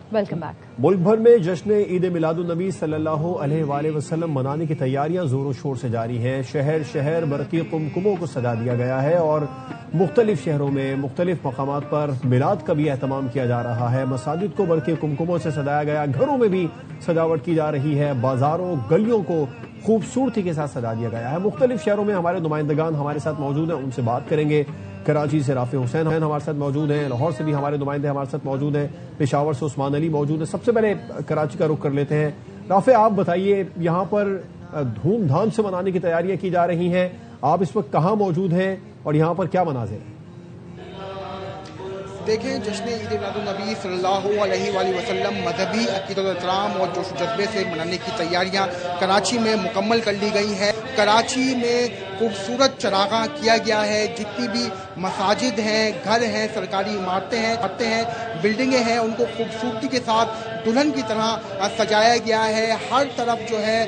Welcome back. मुल्क भर में जश्न ईद मिलादुन्नबी सल्लल्लाहु अलैहि वाले वसल्लम मनाने की तैयारियां जोरों शोर से जारी हैं। शहर शहर बरकी कुमकुमों को सजा दिया गया है और मुख्तलिफ शहरों में मुख्तलिफ मकामात पर मिलाद का भी एहतमाम किया जा रहा है। मसाजिद को बरकी कुमकुमों से सजाया गया, घरों में भी सजावट की जा रही है, बाजारों गलियों को खूबसूरती के साथ सजा दिया गया है। मुख्तलिफ शहरों में हमारे नुमाइंदगान हमारे साथ मौजूद हैं, उनसे बात करेंगे। कराची से राफे हुसैन हमारे साथ मौजूद हैं, लाहौर से भी हमारे नुमाइंदे हमारे साथ मौजूद हैं, पेशावर से उस्मान अली मौजूद हैं। सबसे पहले कराची का रुख कर लेते हैं। राफे, आप बताइए, यहाँ पर धूमधाम से मनाने की तैयारियां की जा रही हैं, आप इस वक्त कहाँ मौजूद हैं और यहाँ पर क्या मनाज़िर हैं? देखें, जश्न ईद मिलादुन्नबी सल्लल्लाहु अलैहि वसल्लम मजहबी अक़ीदत-ओ-एहतराम और जोश जज्बे से मनाने की तैयारियां कराची में मुकम्मल कर ली गई हैं। कराची में खूबसूरत चरागाह किया गया है। जितनी भी मसाजिद हैं, घर हैं, सरकारी इमारतें हैं, बिल्डिंगें हैं, उनको खूबसूरती के साथ दुल्हन की तरह सजाया गया है। हर तरफ जो है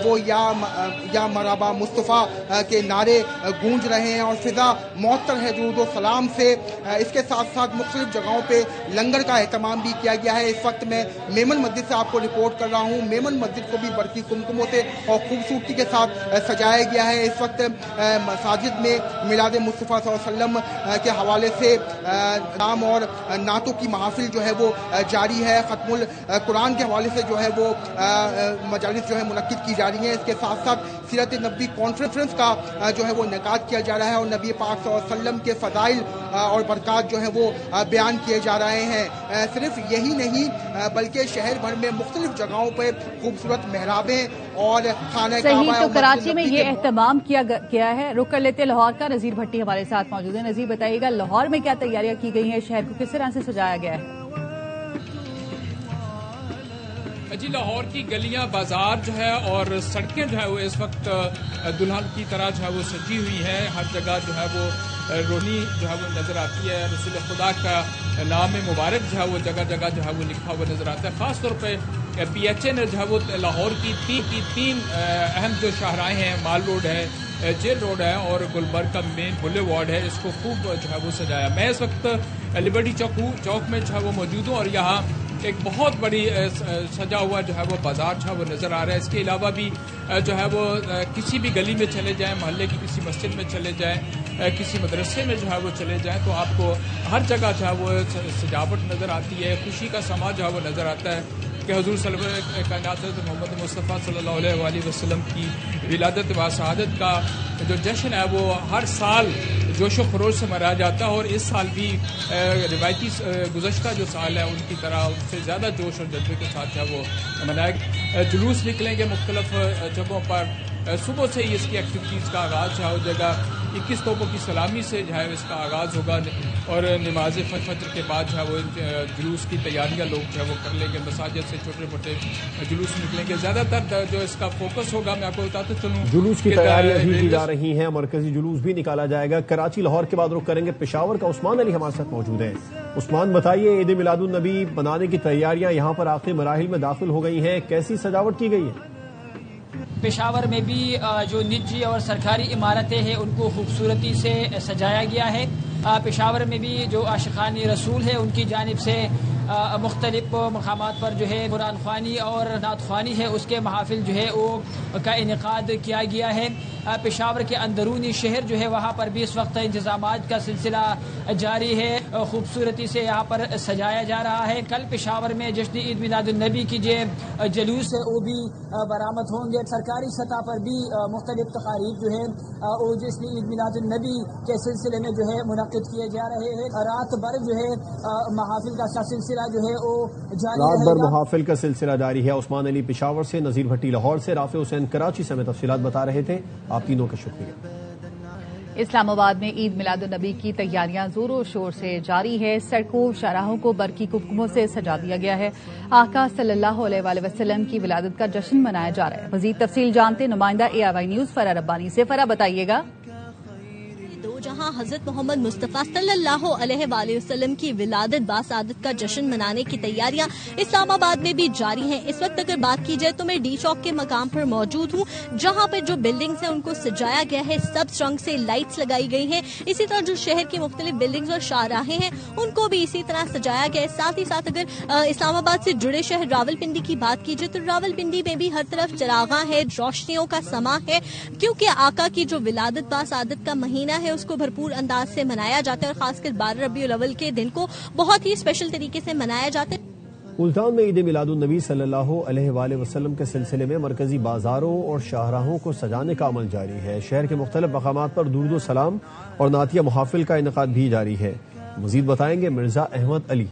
वो या मरहबा मुस्तफ़ा के नारे गूंज रहे हैं और फिजा मुअत्तर है दुरूद व सलाम से। इसके साथ साथ मुख्तलिफ जगहों पे लंगर का एहतमाम भी किया गया है। इस वक्त मैं मेमन मस्जिद से आपको रिपोर्ट कर रहा हूँ। मेमन मस्जिद को भी बरकी कुमकुमों से और खूबसूरती के साथ सजाया गया है। इस वक्त मसाजिद में मिलाद मुस्तफ़ा सल्लल्लाहु अलैहि वसल्लम के हवाले से नाम और नातों की महफिल जो है वो जारी है। खत्मुल कुरान के हवाले से जो है वो मजालिस जो है मुनक्किद की जा रही हैं। इसके साथ साथ सीरत नबी कॉन्फ्रेंस का जो है वो इनेकाद किया जा रहा है और नबी पाक सल्लल्लाहु अलैहि वसल्लम के फ़ज़ाइल और बरक़ात जो है वो बयान किए जा रहे हैं। सिर्फ यही नहीं बल्कि शहर भर में मुख्तलिफ जगहों पर खूबसूरत मेहराबें और खाने सही। तो कराची में ये एहतमाम किया है। रुक कर लेते लाहौर का, नज़ीर भट्टी हमारे साथ मौजूद है। नज़ीर, बताइएगा लाहौर में क्या तैयारियां की गई हैं, शहर को किस तरह से सजाया गया है? जी, लाहौर की गलियां, बाजार जो है और सड़कें जो है वो इस वक्त दुल्हन की तरह जो है वो सजी हुई है। हर जगह जो है वो रोशनी जो है वो नजर आती है। रसूल खुदा का नाम मुबारक जो है वो जगह जगह जो है वो लिखा हुआ नजर आता है। खासतौर पे PHN जो है वो लाहौर की तीन अहम जो शाहराएं हैं, माल रोड है, जेल रोड है और गुलबर्ग का मेन बुलेवार्ड है, इसको खूब जो है वो सजाया। मैं इस वक्त लिबर्टी चौक में जो है वो मौजूद हूँ और यहाँ एक बहुत बड़ी सजा हुआ जो है वो बाजार जो है वो नजर आ रहा है। इसके अलावा भी जो है वो किसी भी गली में चले जाएं, मोहल्ले की किसी मस्जिद में चले जाएं, किसी मदरसे में जो है वो चले जाएं, तो आपको हर जगह जो है वो सजावट नजर आती है। खुशी का समा जो है वो नजर आता है कि हुजूर कायनात मोहम्मद मुस्तफ़ा सल्लल्लाहु अलैहि वसल्लम की विलादत व शहादत का जो जश्न है वो हर साल जोश व खरोश से मनाया जाता है और इस साल भी रिवायती गुज़श्ता जो साल है उनकी तरह उससे ज़्यादा जोश और जज्बे के साथ जो है वो मनाया। जुलूस निकलेंगे मुख्तलिफ जगहों पर। सुबह से ही इसकी एक्टिविटीज़ का आगाज़ हो जाएगा। 21 तोपों की सलामी से जो है इसका आगाज़ होगा और नमाज फजर के बाद जो है वो जुलूस की तैयारियां लोग जो है वो कर लेंगे। मसाजिद से छोटे मोटे जुलूस निकलेंगे। ज़्यादातर जो इसका फोकस होगा, मैं आपको बताते चलूँ, जुलूस की तैयारियां भी की जा रही हैं, मरकजी जुलूस भी निकाला जाएगा। कराची लाहौर के बाद रुख करेंगे पेशावर का। उस्मान अली हमारे साथ मौजूद हैं। उस्मान, बताइए, ईद मिलादुन्नबी मनाने की तैयारियां यहाँ पर आखिरी मराहिल में दाखिल हो गई हैं, कैसी सजावट की गई है? पेशावर में भी जो निजी और सरकारी इमारतें हैं उनको खूबसूरती से सजाया गया है। पेशावर में भी जो आशिकान रसूल है उनकी जानिब से मुख्तलिफ मकामात पर जो है कुरान ख्वानी और नात ख्वानी है उसके महफिल जो है वो का इनेकाद किया गया है। पेशावर के अंदरूनी शहर जो है वहाँ पर भी इस वक्त इंतजामात का सिलसिला जारी है। खूबसूरती से यहाँ पर सजाया जा रहा है। कल पेशावर में जश्न ईद मिलादुन्नबी की जो जलूस है वो भी बरामद होंगे। सरकारी सतह पर भी मुख्तलिफ तकारीब जो है वो जश्न ईद मिलादुन्नबी के सिलसिले में जो है मुनक्किद किए जा रहे हैं। रात भर जो है महाफिल का सिलसिला जो है वो जारी है। रात भर महाफिल का सिलसिला जारी है। उस्मान अली पेशावर से, नज़ीर भट्टी लाहौर से, राफे हुसैन कराची से हमें तफसीलात बता रहे थे। आप तीनों का शुक्रिया। इस्लामाबाद में ईद मिलादुन्नबी की तैयारियां जोरों शोर से जारी है। सड़कों शाहराहों को बरकी कुमकुमों से सजा दिया गया है। आका सल्लल्लाहु अलैहि वसल्लम की विलादत का जश्न मनाया जा रहा है। मजीद तफसील जानते नुमाइंदा ARY न्यूज़ फरा रब्बानी से। फरा, बताइएगा। जहां हजरत मोहम्मद मुस्तफ़ा सल्लल्लाहु अलैहि वसल्लम की विलादत बासआदत का जश्न मनाने की तैयारियां इस्लामाबाद में भी जारी हैं। इस वक्त अगर बात की जाए तो मैं डी चौक के मकाम पर मौजूद हूं, जहां पर जो बिल्डिंग्स हैं उनको सजाया गया है, सब्ज रंग से लाइट्स लगाई गई हैं। इसी तरह जो शहर की मुख्तलिफ बिल्डिंग्स और शाहराहें हैं उनको भी इसी तरह सजाया गया है। साथ ही साथ अगर इस्लामाबाद से जुड़े शहर रावलपिंडी की बात की जाए तो रावलपिंडी में भी हर तरफ चरागा है, रोशनियों का समा है, क्योंकि आका की जो विलादत बासआदत का महीना है उसको भरपूर अंदाज से मनाया जाता है और खासकर 12 रबीउल अव्वल के दिन को बहुत ही स्पेशल तरीके से मनाया जाता है। मुल्तान में ईद मिलादुन नबी सल्लल्लाहु अलैहि वसल्लम के सिलसिले में मरकजी बाजारों और शाहराहों को सजाने का अमल जारी है। शहर के मुख्तलिफ मकामात पर दुरूद सलाम और नातिया मुहाफिल का इनेकाद भी जारी है। मजीद बताएंगे मिर्जा अहमद अली।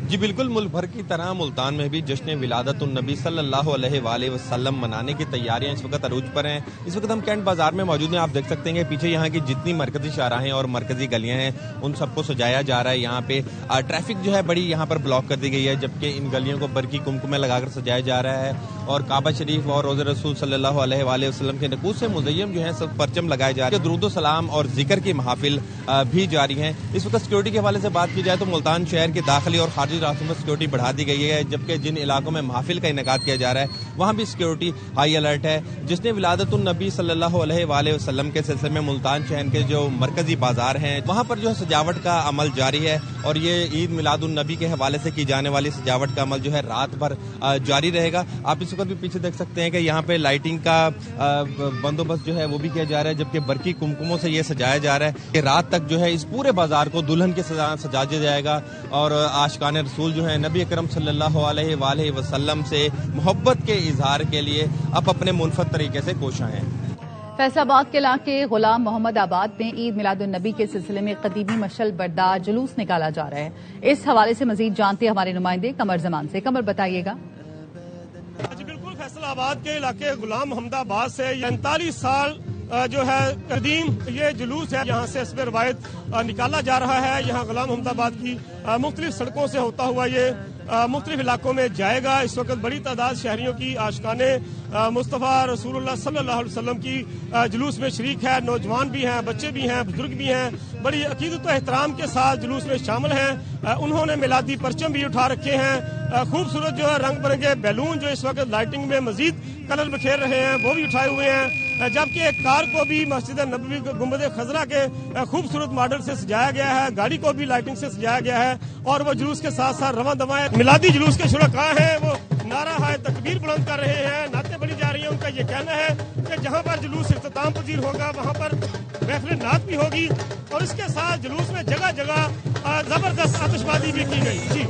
जी बिल्कुल, मुल्क भर की तरह मुल्तान में भी जश्न विलादतुन नबी सल्लल्लाहु अलैहि वसल्लम मनाने की तैयारियां इस वक्त अरूज पर हैं। इस वक्त हम कैंट बाजार में मौजूद हैं। आप देख सकते हैं कि पीछे यहाँ की जितनी मरकजी शाहराहें और मरकजी गलियां हैं उन सबको सजाया जा रहा है। यहाँ पे ट्रैफिक जो है बड़ी यहाँ पर ब्लॉक कर दी गई है, जबकि इन गलियों को बरकी कुमकुमे लगाकर सजाया जा रहा है और काबा शरीफ और रोज़े रसूल सल्लल्लाहु अलैहि वसल्लम के नकूस से मुज़य्यम जो है सब परचम लगाए जा रहे हैं। दुरूद सलाम और जिक्र की महफिल भी जारी हैं। इस वक्त सिक्योरिटी के हवाले से बात की जाए तो मुल्तान शहर के दाखिली और खारजी रास्तों में सिक्योरिटी बढ़ा दी गई है, जबकि जिन इलाकों में महफिल का इनेकाद किया जा रहा है वहां भी सिक्योरिटी हाई अलर्ट है। जिसने विलादतुन नबी सल्लल्लाहु अलैहि वसल्लम के सिलसिले में मुल्तान शहर के जो मरकजी बाजार हैं वहां पर जो है सजावट का अमल जारी है और ये ईद मिलादुन नबी के हवाले से की जाने वाली सजावट का अमल जो है रात भर जारी रहेगा। आप इस वक्त भी पीछे देख सकते हैं कि यहाँ पे लाइटिंग का बंदोबस्त जो है वो भी किया जा रहा है, जबकि बरकी कुमकुमों से ये सजाया जा रहा है कि रात तक जो है इस पूरे बाजार को दुल्हन के सजा दिया जाएगा और आशिकान रसूल जो है नबी अकरम सल्लल्लाहु अलैहि वसल्लम से मोहब्बत के इजहार के लिए अब अपने मुनफरद तरीके से कोशा हैं। फैसलाबाद के इलाके गुलाम मोहम्मद आबाद में ईद मिलादुन नबी के सिलसिले में कदीमी मशल बरदार जुलूस निकाला जा रहा है। इस हवाले से मजीद जानते हैं हमारे नुमाइंदे कमर जमान से। कमर, बताइएगा। जी बिल्कुल, फैसलाबाद के इलाके गुलाम मोहम्मद आबाद से 45 साल जो है कदीम ये जुलूस है, यहाँ से इसमें रवायत निकाला जा रहा है। यहाँ गुलाम मोहम्मद आबाद की मुख्तलिफ सड़कों से होता हुआ ये मुख्तलिफ इलाकों में जाएगा। इस वक्त बड़ी तादाद शहरियों की आशिकाने मुस्तफ़ा रसूलुल्लाह सल्लल्लाहु अलैहि वसल्लम की जुलूस में शरीक है। नौजवान भी हैं, बच्चे भी हैं, बुजुर्ग भी हैं, बड़ी अकीदत और एहतराम के साथ जुलूस में शामिल हैं। उन्होंने मिलादी परचम भी उठा रखे हैं। खूबसूरत जो है रंग बिरंगे बैलून जो इस वक्त लाइटिंग में मजीद कलर बिखेर रहे हैं वो भी उठाए हुए हैं, जबकि एक कार को भी मस्जिद नबवी गुंबद खजरा के खूबसूरत मॉडल से सजाया गया है। गाड़ी को भी लाइटिंग से सजाया गया है और वो जुलूस के साथ साथ रवां दवा मिलादी जुलूस के शुरका हैं वो नारा है तकबीर बुलंद कर रहे हैं, नाते बड़ी जा रही है। उनका ये कहना है कि जहाँ पर जुलूस इख्तिताम पजीर होगा वहाँ पर महफिल नात भी होगी और इसके साथ जुलूस में जगह जगह जबरदस्त आतिशबाजी भी की गई। जी,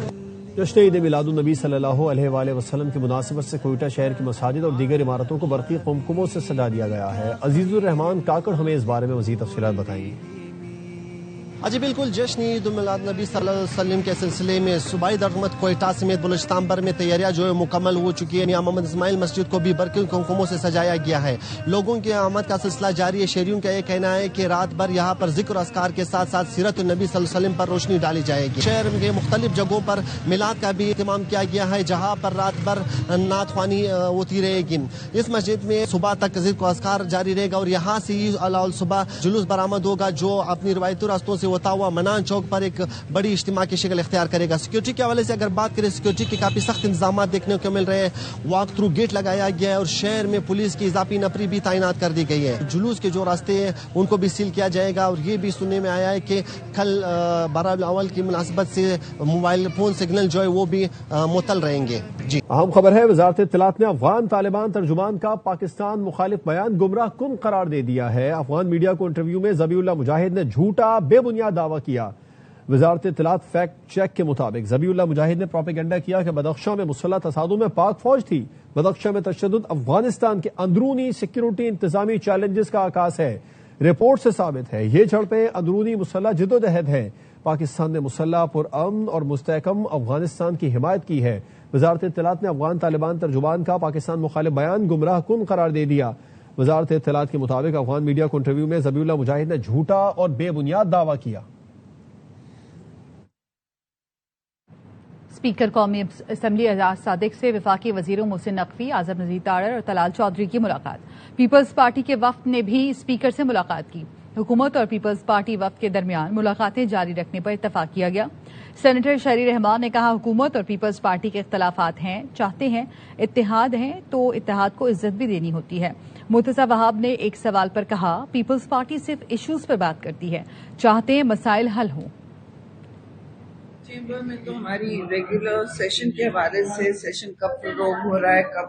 जश्न ईद मिलादुन नबी सल्लल्लाहु अलैहि वसल्लम की मुनासिबत से कोयटा शहर की मसाजिद और दीगर इमारतों को बरकी कुमकुमों से सजा दिया गया है। अजीजुर रहमान काकड़ हमें इस बारे में मज़ीद तफसीलात बताएंगे। जी बिल्कुल, जश्न ईद मिलाद नबी सल्लल्लाहु अलैहि वसल्लम के सिलसिले में सूबाई दरमत कोयटा समेत बलूचिस्तान भर में तैयारियां जो है मुकम्मल हो चुकी है। मियां मोहम्मद इस्माइल मस्जिद को भी बरकी कुमकुमों से सजाया गया है। लोगों की आमद का सिलसिला जारी है। शहरियों का यह कहना है कि रात भर यहाँ पर जिक्र अस्कार के साथ साथ सीरत नबी सल्लल्लाहु अलैहि वसल्लम पर रोशनी डाली जाएगी। शहर के मुख्तलिफ जगहों पर मिलाद का भी इंतजाम किया गया है, जहाँ पर रात भर नात ख्वानी होती रहेगी। इस मस्जिद में सुबह तक जिक्र अस्कार जारी रहेगा और यहाँ से ही सुबह जुलूस बरामद होगा जो अपनी रवायती रास्तों से होता हुआ मनान चौक पर एक बड़ी इज्तिमा की शक्ल इख्तियार करेगा। सिक्योरिटी के हवाले से अगर बात करें, सिक्योरिटी के काफी सख्त इंतजाम देखने को मिल रहे हैं। वॉक थ्रू गेट लगाया गया है और शहर में पुलिस की इजाफी नफरी भी तैनात कर दी गई है। जुलूस के जो रास्ते हैं उनको भी सील किया जाएगा और ये भी सुनने में आया है कि कल 12 अव्वल की मुनासिबत से मोबाइल फोन सिग्नल जो है वो भी मुअत्तल रहेंगे। जी, अहम खबर है, वजारत इत्तलात ने अफगान तालिबान तर्जुमान का पाकिस्तान मुखालिफ बयान गुमराह कुन करार दे दिया है। अफगान मीडिया को इंटरव्यू में ज़बीउल्लाह मुजाहिद ने झूठा बेबुनियाद दावा किया। वजारत इत्तलात फैक्ट चेक के मुताबिक ज़बीउल्लाह मुजाहिद ने प्रोपेगेंडा किया कि बदख्शां में मुसल्लह तसादुम में पाक फौज थी। बदख्शां में तशद्दुद अफगानिस्तान के अंदरूनी सिक्योरिटी इंतजामी चैलेंजेस का आकाश है। रिपोर्ट से साबित है ये झड़पें अंदरूनी मुसल्लह जिद्दोजहद है। पाकिस्तान ने मुसल्लह पुरअमन और मुस्तहकम अफगानिस्तान की हिमायत की है। वजारत इत्तलात ने अफगान तालिबान तर्जुमान का पाकिस्तान मुखालिफ बयान गुमराह कुन करार दे दिया। वजारत इत्तलात के मुताबिक अफगान मीडिया को इंटरव्यू में ज़बीउल्लाह मुजाहिद ने झूठा और बेबुनियाद दावा किया। स्पीकर कौमी असम्बली एजाज सादिक से वफाकी वजीरों मोहसिन नकवी, आजम नजीर तारड़ और तलाल चौधरी की मुलाकात। पीपल्स पार्टी के वफ्द ने भी स्पीकर से मुलाकात की। हुकूमत और पीपल्स पार्टी वफ्द के दरमियान मुलाकातें जारी रखने पर इत्तफाक किया गया। सेनेटर शहरी रहमान ने कहा, हुकूमत और पीपल्स पार्टी के इख्तलाफात हैं, चाहते हैं इत्तेहाद हैं तो इत्तेहाद को इज्जत भी देनी होती है। मुर्तजा वहाब ने एक सवाल पर कहा, पीपल्स पार्टी सिर्फ इश्यूज पर बात करती है, चाहते हैं मसाइल हल हों। चेंबर में तो हमारी रेगुलर सेशन के हवाले से सेशन कब प्रोग्राम हो रहा है, कब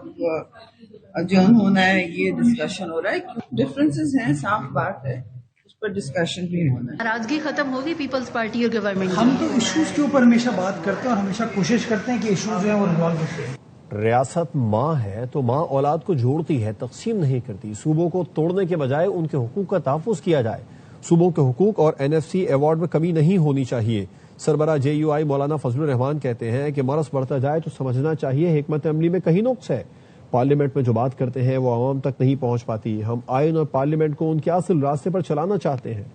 अजर्न होना है, ये डिस्कशन हो रहा है। डिफरेंसेस हैं, साफ बात है, उस पर डिस्कशन भी होना है। नाराजगी खत्म होगी पीपल्स पार्टी और गवर्नमेंट। हम तो इश्यूज के ऊपर हमेशा बात करते हैं और हमेशा कोशिश करते हैं कि इश्यूज हैं वो रिजॉल्व हो। रियासत माँ है तो माँ औलाद को जोड़ती है, तकसीम नहीं करती। सूबों को तोड़ने के बजाय उनके हुकूक का तहफ़्फ़ुज़ किया जाए। सूबों के हुकूक और NFC अवार्ड में कमी नहीं होनी चाहिए। सरबरा JUI मौलाना फजलुर रहमान कहते हैं कि मरस बढ़ता जाए तो समझना चाहिए हिकमत अमली में कहीं नुक्स है। पार्लियामेंट में जो बात करते हैं वो आवाम तक नहीं पहुंच पाती। हम आइन और पार्लियामेंट को उनके असल रास्ते पर चलाना चाहते हैं।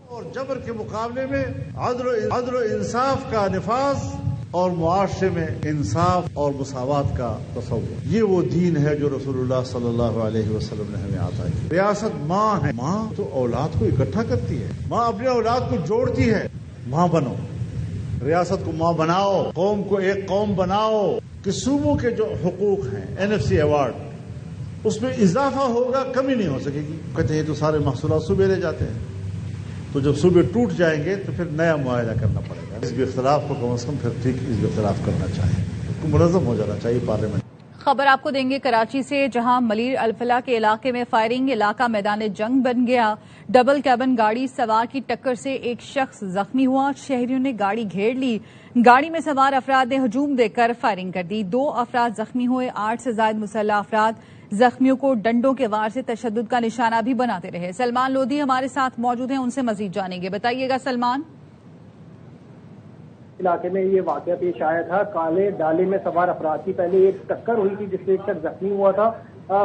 और जबर के मुकाबले में अदल इंसाफ का निफाज और मुआशरे में इंसाफ और मुसावात का तसव्वुर, ये वो दीन है जो रसूलुल्लाह सल्लल्लाहु अलैहि वसल्लम ने हमें आता है। रियासत माँ है, माँ तो औलाद को इकट्ठा करती है, माँ अपनी औलाद को जोड़ती है। माँ बनो, रियासत को माँ बनाओ, कौम को एक कौम बनाओ कि सूबों के जो हुकूक हैं NFC अवार्ड उसमें इजाफा होगा, कमी नहीं हो सकेगी। कहते हैं तो सारे महसूलात सूबे ले जाते हैं, तो जब सूबे टूट जाएंगे तो फिर नया मुआयदा करना पड़ेगा। इस इख्तिलाफ को कम से कम फिर ठीक इस इख्तिलाफ करना चाहिए, तो मुनज़्ज़म हो जाना चाहिए पार्लियामेंट। खबर आपको देंगे कराची से, जहां मलीर अल्फला के इलाके में फायरिंग, इलाका मैदान जंग बन गया। डबल कैबिन गाड़ी सवार की टक्कर से एक शख्स जख्मी हुआ। शहरियों ने गाड़ी घेर ली। गाड़ी में सवार अफराद ने हजूम देकर फायरिंग कर दी। 2 अफराद जख्मी हुए। 8 से ज्यादा मुसल्लह अफराद जख्मियों को डंडों के वार से तशद्दुद का निशाना भी बनाते रहे। सलमान लोधी हमारे साथ मौजूद हैं, उनसे मजीद जानेंगे। बताइएगा सलमान। इलाके में ये वाकया पेश आया था। काले डाले में सवार अफराद की पहले एक टक्कर हुई थी जिससे एक शख्स जख्मी हुआ था।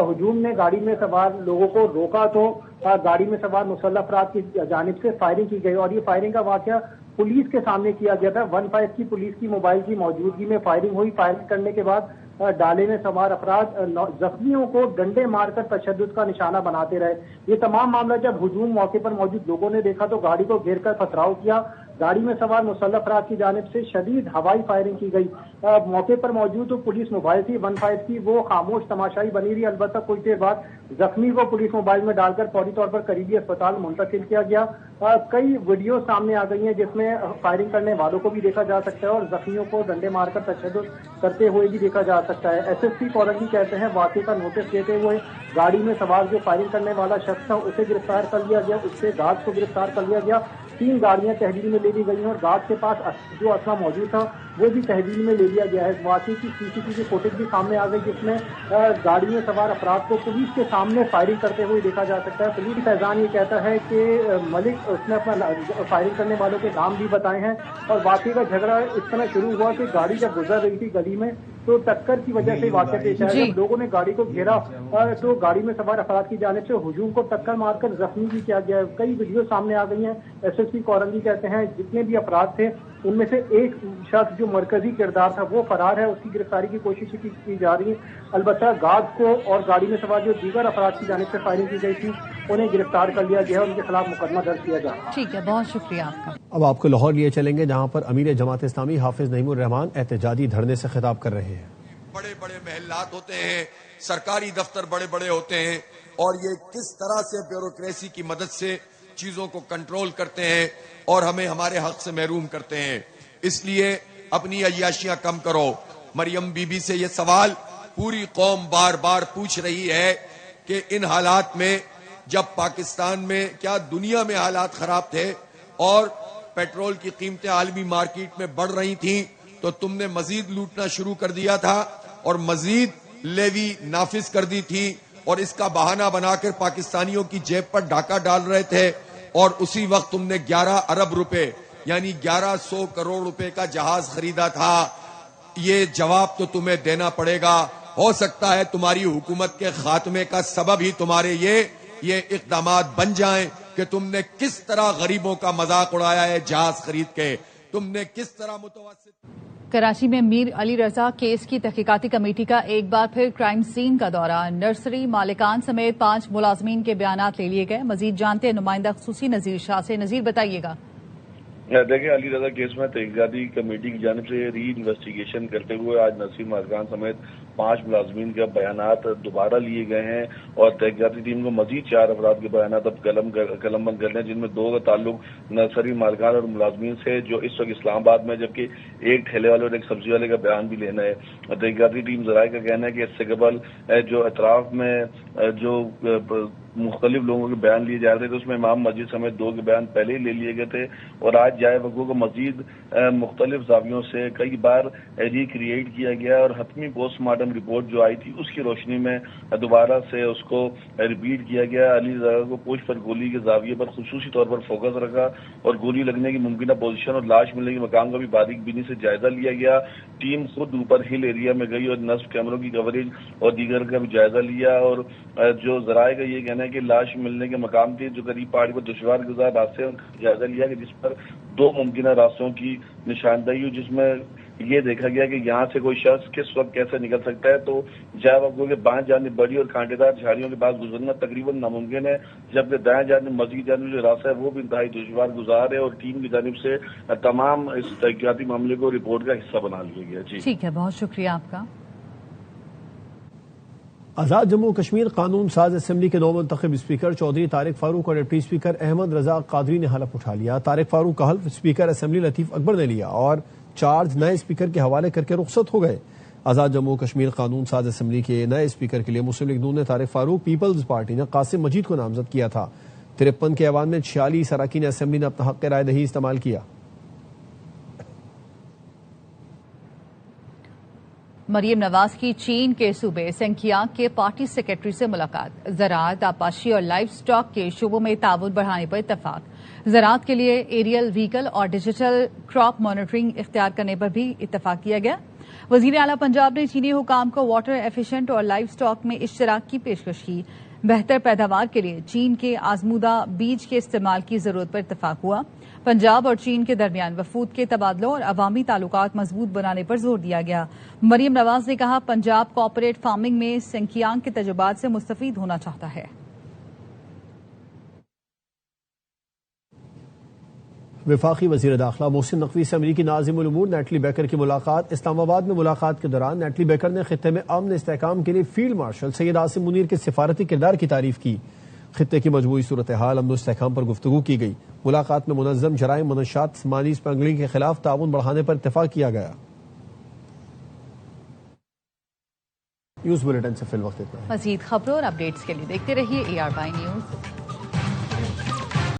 हुजूम ने गाड़ी में सवार लोगों को रोका तो गाड़ी में सवार मुसल्लह अफराद की जानिब से फायरिंग की गई और ये फायरिंग का वाकया पुलिस के सामने किया गया था। 15 की पुलिस की मोबाइल की मौजूदगी में फायरिंग हुई। फायरिंग करने के बाद डाले में सवार अफराद जख्मियों को डंडे मारकर तशद्दुद का निशाना बनाते रहे। ये तमाम मामला जब हुजूम मौके पर मौजूद लोगों ने देखा तो गाड़ी को घेर कर पथराव किया। गाड़ी में सवार मुसल्लह अफराद की जानिब से शदीद हवाई फायरिंग की गई। मौके पर मौजूद जो पुलिस मोबाइल थी 15 की, वो खामोश तमाशाई बनी रही। अलबत्ता कुछ देर बाद जख्मी को पुलिस मोबाइल में डालकर फौरी तौर पर करीबी अस्पताल मुंतकिल किया गया। कई वीडियो सामने आ गई हैं जिसमें फायरिंग करने वालों को भी देखा जा सकता है और जख्मियों को डंडे मारकर तशद्दुद करते हुए भी देखा जा सकता है। SSP कोरंगी कहते हैं वाकये का नोटिस देते हुए गाड़ी में सवार जो फायरिंग करने वाला शख्स था उसे गिरफ्तार कर लिया गया, उससे गार्ड को गिरफ्तार कर लिया गया। 3 गाड़ियां तहवील में ले ली गई हैं और गार्ड के पास जो असला मौजूद था वो भी तहवील में ले लिया गया है। वाकई की CCTV फुटेज भी सामने आ गई जिसमें गाड़ी में सवार अफराद को पुलिस के सामने फायरिंग करते हुए देखा जा सकता है। पुलिस फैजान ये कहता है कि मलिक उसने अपना फायरिंग करने वालों के नाम भी बताए हैं और वाकई का झगड़ा इस तरह शुरू हुआ कि गाड़ी जब गुजर रही थी गली में तो टक्कर की वजह से वाकया पेश आया। जब लोगों ने गाड़ी को घेरा तो गाड़ी में सवार अफराद की जानिब से हुजूम को टक्कर मारकर जख्मी भी किया गया। कई वीडियो सामने आ गई हैं। SSP कोरंगी कहते हैं जितने भी अपराध थे उनमें से एक शख्स जो मरकजी किरदार था वो फरार है, उसकी गिरफ्तारी की कोशिश की जा रही है। अलबत्ता गार्ड को और गाड़ी में सवार जो दीगर अफराद की जानिब से फायरिंग की गई थी उन्हें गिरफ्तार कर लिया गया है और उनके खिलाफ मुकदमा दर्ज किया जा रहा है। ठीक है, बहुत शुक्रिया आपका। अब आपको लाहौर लिए चलेंगे जहां पर अमीर जमात इस्लामी हाफिज नईमुर रहमान एहतजाजी धरने से खिताब कर रहे हैं। बड़े बड़े महल्लात होते हैं, सरकारी दफ्तर बड़े बड़े होते हैं और ये किस तरह से ब्यूरोक्रेसी की मदद से चीजों को कंट्रोल करते हैं और हमें हमारे हक से महरूम करते हैं। इसलिए अपनी अय्याशियां कम करो। मरियम बीबी से ये सवाल पूरी कौम बार बार पूछ रही है कि इन हालात में, जब पाकिस्तान में क्या दुनिया में हालात खराब थे और पेट्रोल की कीमतें आलमी मार्केट में बढ़ रही थी, तो तुमने मजीद लूटना शुरू कर दिया था और मजीद लेवी नाफिज कर दी थी और इसका बहाना बनाकर पाकिस्तानियों की जेब पर डाका डाल रहे थे और उसी वक्त तुमने 11 अरब रुपए यानी 1100 करोड़ रुपए का जहाज खरीदा था। ये जवाब तो तुम्हें देना पड़ेगा। हो सकता है तुम्हारी हुकूमत के खात्मे का सबब ही तुम्हारे ये इक़दामात बन जाएं कि तुमने किस तरह गरीबों का मजाक उड़ाया है जहाज खरीद के, तुमने किस तरह मुतवस्सित کراچی میں میر علی رضا کیس کی تحقیقاتی کمیٹی کا ایک بار پھر کرائم سین کا دورہ، نرسری مالکان سمیت 5 ملازمین کے بیانات لے لیے گئے۔ مزید جانتے ہیں نمائندہ خصوصی نذیر شاہ سے۔ نذیر بتائیے گا۔ دیکھیں، علی رضا کیس میں تحقیقاتی کمیٹی کی جانب سے ری انویسٹیگیشن کرتے ہوئے آج نرسری مالکان سمیت 5 ملازمین کے بیانات دوبارہ لیے گئے ہیں اور تحقیقاتی ٹیم کو مزید 4 افراد کے بیانات اب قلم بند کرنے ہیں، جن میں 2 کا تعلق نرسری مالکان اور ملازمین سے جو اس وقت اسلام آباد میں، جبکہ ایک ٹھیلے والے اور ایک سبزی والے کا بیان بھی لینا ہے۔ تحقیقاتی ٹیم ذرائع کا کہنا ہے کہ اس سے قبل جو اطراف میں جو مختلف لوگوں کے بیان لیے جا رہے تھے، اس میں امام مسجد سمیت 2 کے بیان پہلے ہی لے لیے گئے تھے اور آج جائے وقوع کو مزید مختلف زاویوں سے کئی بار ریکریٹ کیا گیا اور حتمی پوسٹ مارٹم رپورٹ جو آئی تھی اس کی روشنی میں دوبارہ سے اس کو ریپیٹ کیا گیا۔ علی رضا کو پوچھ پر گولی کے زاویے پر خصوصی طور پر فوکس رکھا اور گولی لگنے کی ممکنہ پوزیشن اور لاش ملنے کے مقام کا بھی باریک بینی سے جائزہ لیا گیا۔ ٹیم خود اوپر ہل ایریا میں گئی اور نصب کیمروں کی کوریج اور دیگر کا بھی جائزہ لیا اور جو ذرائع کا یہ کہنا ہے کہ لاش ملنے کے مقام کے جو قریب پہاڑی پر دشوار گزار راستے ان کا جائزہ لیا کہ جس پر 2 ممکنہ راستوں کی نشاندہی ہو، جس میں یہ دیکھا گیا کہ یہاں سے کوئی شخص کس وقت کیسے نکل سکتا ہے، تو جائے وقوع کے بائیں جانب بڑی اور کانٹے دار جھاڑیوں کے پاس گزرنا تقریباً ناممکن ہے، جبکہ دائیں جانب مسجد جانب جو راستہ ہے وہ بھی انتہائی دشوار گزار ہے اور ٹیم کی جانب سے تمام اس تحقیقاتی معاملے کو رپورٹ کا حصہ بنا لیا گیا۔ جی ٹھیک ہے، بہت شکریہ آپ کا۔ آزاد جموں کشمیر قانون ساز اسمبلی کے نو منتخب اسپیکر چودھری طارق فاروق اور ڈپٹی اسپیکر احمد رضا قادری نے حلف اٹھا لیا۔ طارق فاروق کا حلف اسپیکر اسمبلی لطیف اکبر نے لیا اور چارج نئے اسپیکر کے حوالے کر کے رخصت ہو گئے۔ آزاد جموں کشمیر قانون ساز اسمبلی کے نئے اسپیکر کے لیے مسلم لیگ نون نے طارق فاروق، پیپلز پارٹی نے قاسم مجید کو نامزد کیا تھا۔ 53 کے ایوان میں 46 اراکین اسمبلی نے اپنا حق رائے دہی استعمال کیا۔ مریم نواز کی چین کے صوبے سنکیانگ کے پارٹی سیکرٹری سے ملاقات، زراعت، آبپاشی اور لائف سٹاک کے شعبوں میں تعاون بڑھانے پر اتفاق۔ زراعت کے لیے ایریل وہیکل اور ڈیجیٹل کراپ مانیٹرنگ اختیار کرنے پر بھی اتفاق کیا گیا۔ وزیر اعلی پنجاب نے چینی حکام کو واٹر ایفیشینٹ اور لائف سٹاک میں اشتراک کی پیشکش کی۔ بہتر پیداوار کے لیے چین کے آزمودہ بیج کے استعمال کی ضرورت پر اتفاق ہوا۔ پنجاب اور چین کے درمیان وفود کے تبادلوں اور عوامی تعلقات مضبوط بنانے پر زور دیا گیا۔ مریم نواز نے کہا، پنجاب کوآپریٹ فارمنگ میں سنکیانگ کے تجربات سے مستفید ہونا چاہتا ہے۔ وفاقی وزیر داخلہ محسن نقوی سے امریکی ناظم الامور نیٹلی بیکر کی ملاقات۔ اسلام آباد میں ملاقات کے دوران نیٹلی بیکر نے خطے میں امن استحکام کے لیے فیلڈ مارشل سید عاصم منیر کے سفارتی کردار کی تعریف کی۔ خطے کی مجموعی صورتحال، امن و استحکام پر گفتگو کی گئی۔ ملاقات میں منظم جرائم، منشیات، مانی اسمگلنگ کے خلاف تعاون بڑھانے پر اتفاق کیا گیا۔ نیوز بلیٹن سے فی الوقت اتنا ہے۔ مزید خبروں اور اپڈیٹس کے لیے دیکھتے رہیے AR نیوز۔